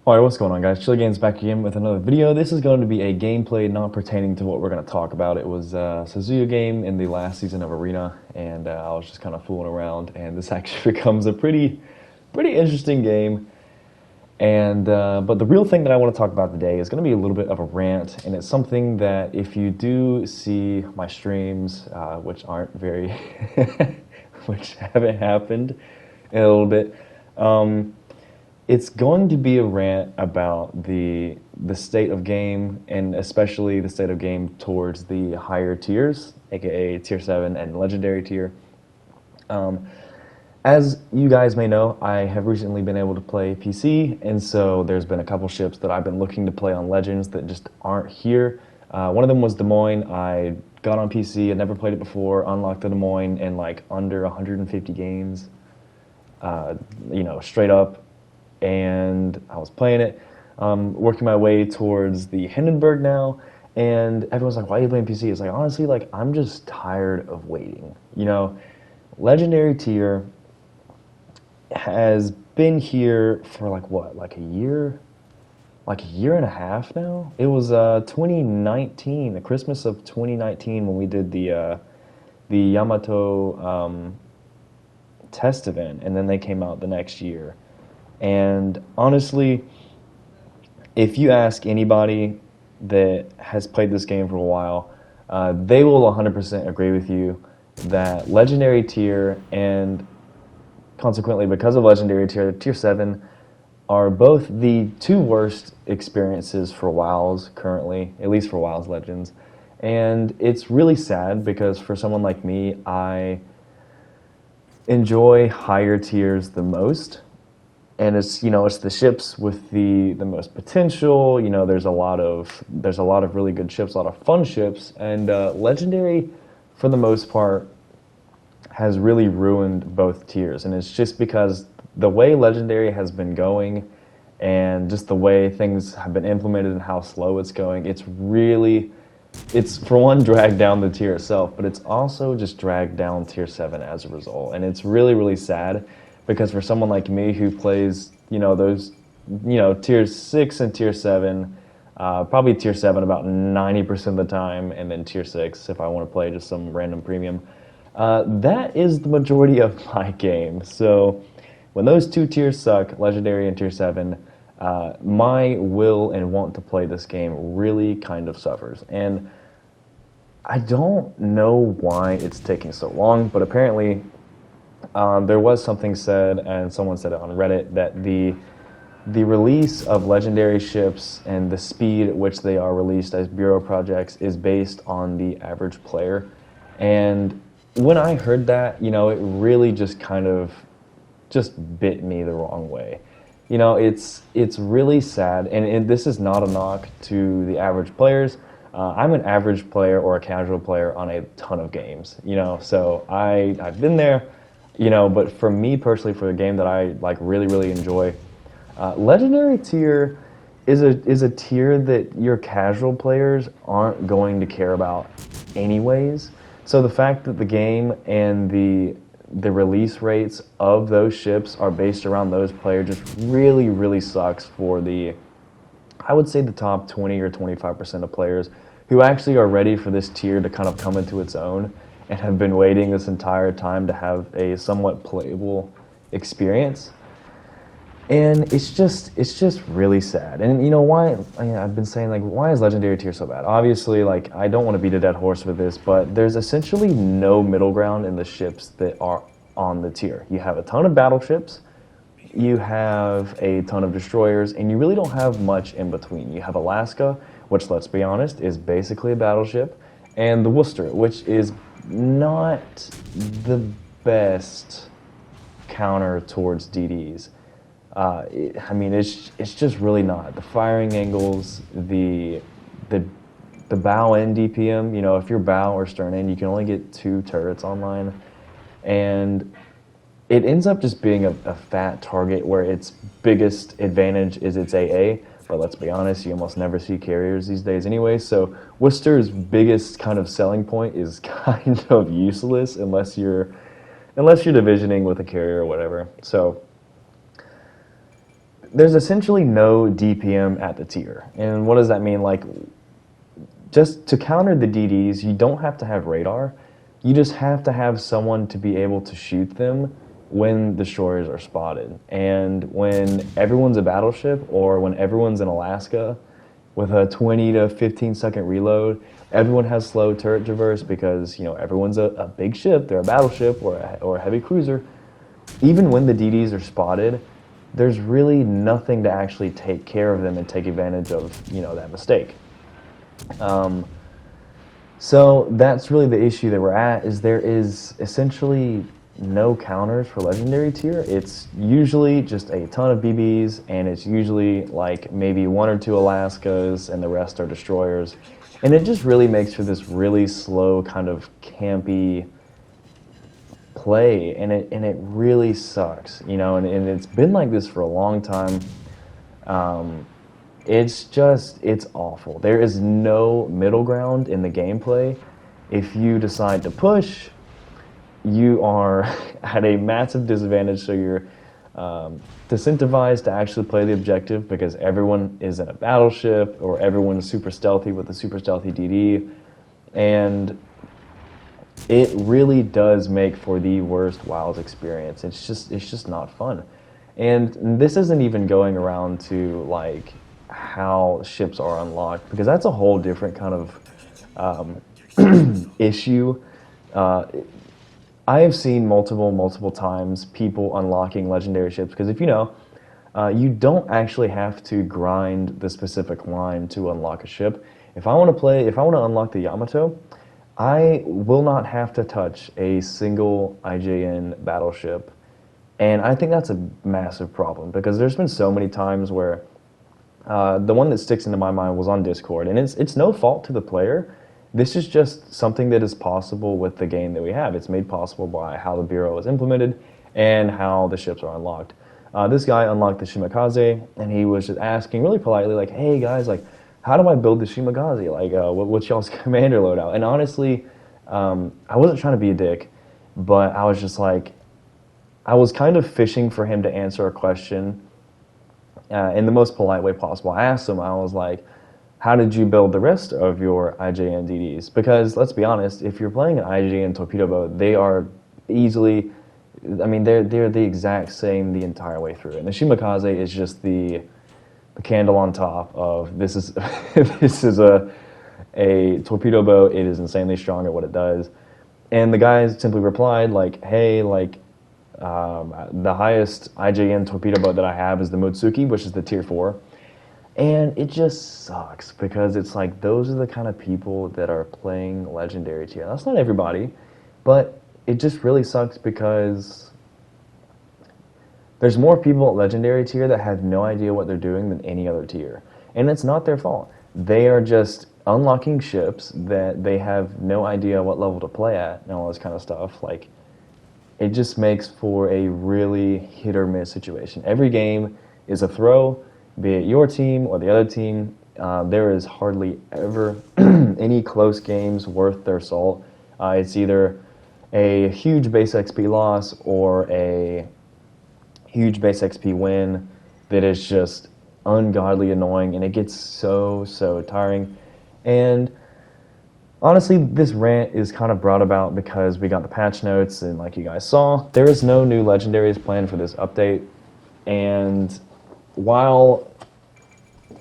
Alright, what's going on, guys? Chili Games back again with another video. This is going to be a gameplay not pertaining to what we're going to talk about. It was a Suzuka game in the last season of Arena, and I was just kind of fooling around, and this actually becomes a pretty interesting game. And but the real thing that I want to talk about today is going to be a little bit of a rant, and it's something that if you do see my streams, which aren't very, which haven't happened in a little bit, it's going to be a rant about the state of game, and especially the state of game towards the higher tiers, aka tier 7 and legendary tier. As you guys may know, I have recently been able to play PC, and so there's been a couple ships that I've been looking to play on Legends that just aren't here. One of them was Des Moines. I got on PC, I'd never played it before, unlocked the Des Moines in like under 150 games, straight up. And I was playing it, working my way towards the Hindenburg now, and everyone's like, why are you playing PC? It's like, honestly, like, I'm just tired of waiting. Legendary tier has been here for like a year and a half now. It was 2019, the Christmas of 2019, when we did the Yamato test event, and then they came out the next year. And honestly, if you ask anybody that has played this game for a while, they will 100% agree with you that Legendary tier and consequently because of Legendary tier, Tier 7 are both the two worst experiences for WoWs currently, at least for WoWs Legends. And it's really sad because for someone like me, I enjoy higher tiers the most. And it's the ships with the most potential. There's a lot of really good ships, a lot of fun ships, and Legendary, for the most part, has really ruined both tiers. And it's just because the way Legendary has been going, and just the way things have been implemented and how slow it's going, it's for one dragged down the tier itself, but it's also just dragged down Tier 7 as a result, and it's really sad. Because for someone like me who plays, those, Tier 6 and Tier 7, probably Tier 7 about 90% of the time, and then Tier 6 if I want to play just some random premium, that is the majority of my game. So when those two tiers suck, Legendary and Tier 7, my will and want to play this game really kind of suffers. And I don't know why it's taking so long, but apparently there was something said, and someone said it on Reddit, that the release of Legendary ships and the speed at which they are released as bureau projects is based on the average player. And when I heard that, it really just kind of just bit me the wrong way. It's really sad, and this is not a knock to the average players. I'm an average player or a casual player on a ton of games, so I've been there. But for me personally, for a game that I really enjoy, Legendary tier is a tier that your casual players aren't going to care about anyways. So the fact that the game and the release rates of those ships are based around those players just really sucks for I would say the top 20 or 25% of players who actually are ready for this tier to kind of come into its own, and have been waiting this entire time to have a somewhat playable experience. And it's just really sad. And why, I've been saying, why is Legendary tier so bad? Obviously, I don't want to beat a dead horse with this, but there's essentially no middle ground in the ships that are on the tier. You have a ton of battleships, you have a ton of destroyers, and you really don't have much in between. You have Alaska, which, let's be honest, is basically a battleship, and the Worcester, which is not the best counter towards DDs. It's just really not. The firing angles, the bow end DPM, if you're bow or stern end, you can only get 2 turrets online, and it ends up just being a fat target where its biggest advantage is its AA. But let's be honest, you almost never see carriers these days anyway, so Worcester's biggest kind of selling point is kind of useless unless you're divisioning with a carrier or whatever. So there's essentially no DPM at the tier. And what does that mean? Like, just to counter the DDs, you don't have to have radar. You just have to have someone to be able to shoot them when destroyers are spotted. And when everyone's a battleship, or when everyone's in Alaska with a 20 to 15-second reload, everyone has slow turret traverse because, everyone's a big ship, they're a battleship or a heavy cruiser. Even when the DDs are spotted, there's really nothing to actually take care of them and take advantage of, that mistake. So that's really the issue that we're at, is there is essentially no counters for legendary tier. It's usually just a ton of BBs, and it's usually like maybe 1 or 2 Alaskas, and the rest are destroyers. And it just really makes for this really slow, kind of campy play, and it really sucks, and it's been like this for a long time. It's awful. There is no middle ground in the gameplay. If you decide to push, you are at a massive disadvantage, so you're disincentivized to actually play the objective because everyone is in a battleship, or everyone is super stealthy with a super stealthy DD, and it really does make for the worst WoW's experience. It's just not fun. And this isn't even going around to like how ships are unlocked, because that's a whole different kind of issue. I have seen multiple times people unlocking legendary ships, because if you don't actually have to grind the specific line to unlock a ship. If I want to unlock the Yamato, I will not have to touch a single IJN battleship. And I think that's a massive problem, because there's been so many times where the one that sticks into my mind was on Discord, and it's no fault to the player. This is just something that is possible with the game that we have. It's made possible by how the Bureau is implemented and how the ships are unlocked. This guy unlocked the Shimakaze, and he was just asking really politely, like, hey guys, like, how do I build the Shimakaze? Like, what's y'all's commander loadout? And honestly, I wasn't trying to be a dick, but I was just like, I was kind of fishing for him to answer a question in the most polite way possible. I asked him, I was like, how did you build the rest of your IJN DDs? Because let's be honest, if you're playing an IJN torpedo boat, they are easily, they're the exact same the entire way through. And the Shimakaze is just the candle on top of this is this is a torpedo boat. It is insanely strong at what it does. And the guy simply replied like, hey, like, the highest IJN torpedo boat that I have is the Motsuki, which is the tier 4. And it just sucks, because it's like those are the kind of people that are playing legendary tier. That's not everybody, but it just really sucks because there's more people at legendary tier that have no idea what they're doing than any other tier. And it's not their fault. They are just unlocking ships that they have no idea what level to play at and all this kind of stuff. Like, it just makes for a really hit or miss situation. Every game is a throw, be it your team or the other team. There is hardly ever any close games worth their salt. It's either a huge base XP loss or a huge base XP win that is just ungodly annoying, and it gets so tiring. And honestly, this rant is kind of brought about because we got the patch notes, and like you guys saw, there is no new legendaries planned for this update. And while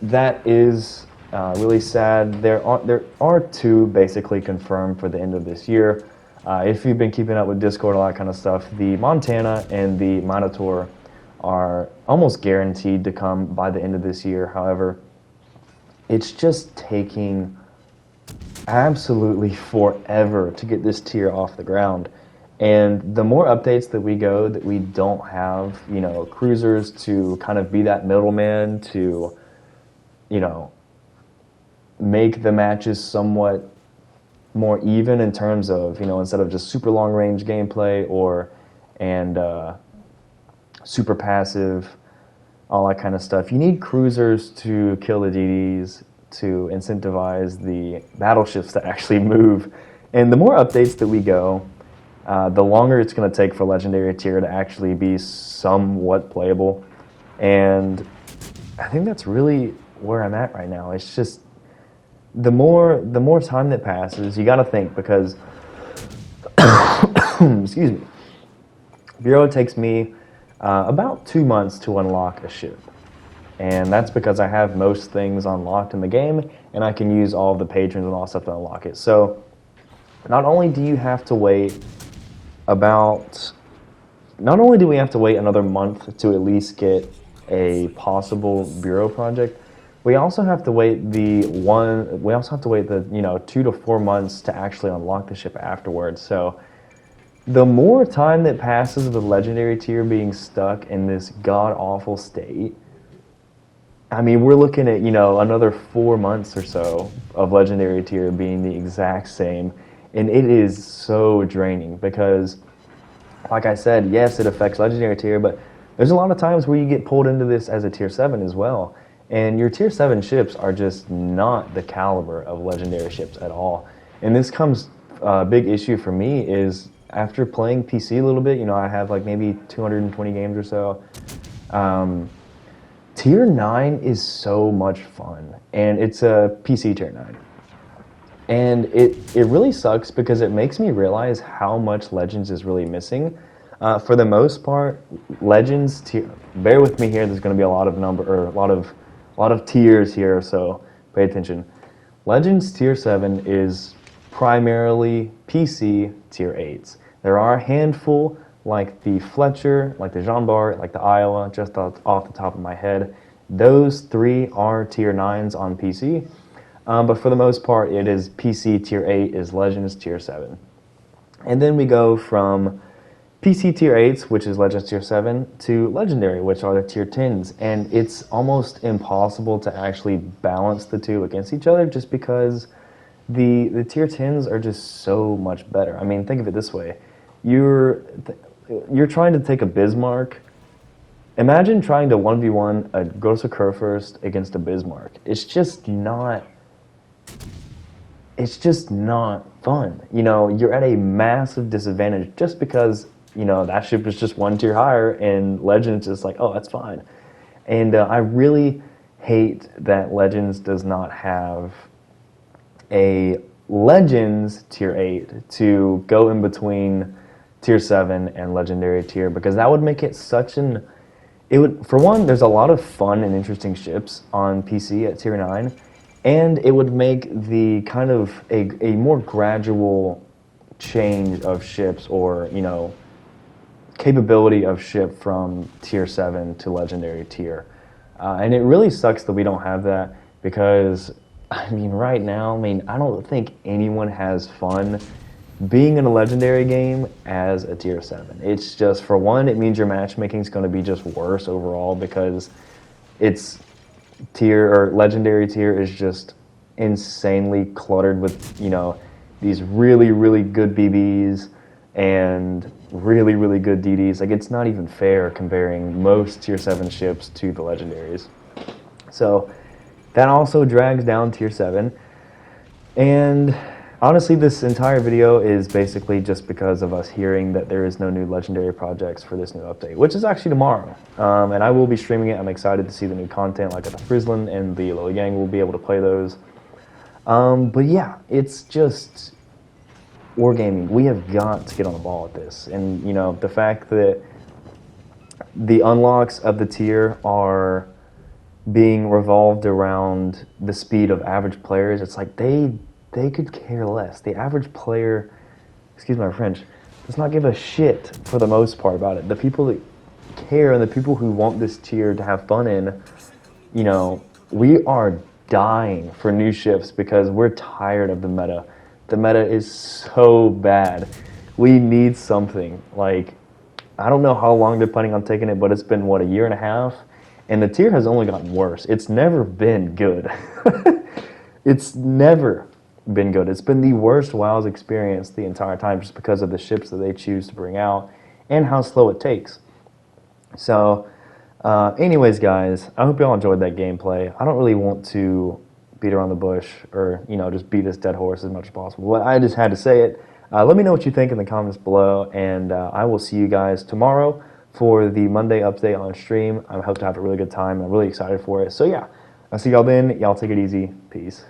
that is really sad, there are 2 basically confirmed for the end of this year. If you've been keeping up with Discord, all that kind of stuff, the Montana and the Minotaur are almost guaranteed to come by the end of this year. However, it's just taking absolutely forever to get this tier off the ground. And the more updates that we go that we don't have, cruisers to kind of be that middleman to, make the matches somewhat more even in terms of, instead of just super long range gameplay and super passive, all that kind of stuff. You need cruisers to kill the DDs, to incentivize the battleships to actually move. And the more updates that we go, the longer it's going to take for legendary tier to actually be somewhat playable. And I think that's really where I'm at right now. It's just the more time that passes, you got to think, because excuse me, Bureau takes me about 2 months to unlock a ship. And that's because I have most things unlocked in the game, and I can use all the patrons and all that stuff to unlock it. So not only do you have to wait about, not only do we have to wait another month to at least get a possible Bureau project, we also have to wait the 2 to 4 months to actually unlock the ship afterwards. So the more time that passes with the legendary tier being stuck in this god-awful state, I mean, we're looking at, another 4 months or so of legendary tier being the exact same, and it is so draining because, like I said, yes, it affects legendary tier, but there's a lot of times where you get pulled into this as a tier 7 as well, and your tier 7 ships are just not the caliber of legendary ships at all. And this comes, a big issue for me is after playing PC a little bit, I have like maybe 220 games or so. Tier 9 is so much fun, and it's a PC tier 9. And it really sucks because it makes me realize how much Legends is really missing. For the most part, Legends tier, bear with me here, there's going to be a lot of tiers here, so pay attention. Legends tier 7 is primarily PC tier 8s. There are a handful like the Fletcher, like the Jean Bart, like the Iowa, just off the top of my head. Those 3 are tier 9s on PC, but for the most part, it is PC tier 8 is Legends tier 7. And then we go from PC tier 8s, which is Legends tier 7, to Legendary, which are the tier 10s. And it's almost impossible to actually balance the two against each other just because the tier 10s are just so much better. I mean, think of it this way. You're trying to take a Bismarck. Imagine trying to 1v1 a Grosse Kurfürst against a Bismarck. It's just not fun. You're at a massive disadvantage just because, that ship is just 1 tier higher, and Legends is like, oh, that's fine. And I really hate that Legends does not have a Legends tier 8 to go in between tier 7 and Legendary tier, because that would make it for one, there's a lot of fun and interesting ships on PC at tier 9, and it would make the kind of a more gradual change of ships, or, capability of ship from tier 7 to Legendary tier. And it really sucks that we don't have that, because, right now, I don't think anyone has fun being in a Legendary game as a tier 7. It's just, for one, it means your matchmaking is going to be just worse overall, because it's Legendary tier is just insanely cluttered with, these really, really good BBs and really, really good DDs. Like, it's not even fair comparing most tier 7 ships to the Legendaries. So that also drags down tier 7. And honestly, this entire video is basically just because of us hearing that there is no new Legendary projects for this new update, which is actually tomorrow. And I will be streaming it. I'm excited to see the new content, like at the Frizzlin and the Lily Gang will be able to play those. But yeah, it's just wargaming. We have got to get on the ball with this. And, the fact that the unlocks of the tier are being revolved around the speed of average players, it's like they could care less. The average player, excuse my French, does not give a shit for the most part about it. The people that care and the people who want this tier to have fun in, we are dying for new ships because we're tired of the meta. The meta is so bad. We need something. Like, I don't know how long they're planning on taking it, but it's been, a year and a half? And the tier has only gotten worse. It's never been good. It's never been good. It's been the worst WoW's experience the entire time, just because of the ships that they choose to bring out and how slow it takes. So, anyways, guys, I hope y'all enjoyed that gameplay. I don't really want to beat around the bush or, just beat this dead horse as much as possible, but I just had to say it. Let me know what you think in the comments below, and I will see you guys tomorrow for the Monday update on stream. I hope to have a really good time. I'm really excited for it. So yeah, I'll see y'all then. Y'all take it easy. Peace.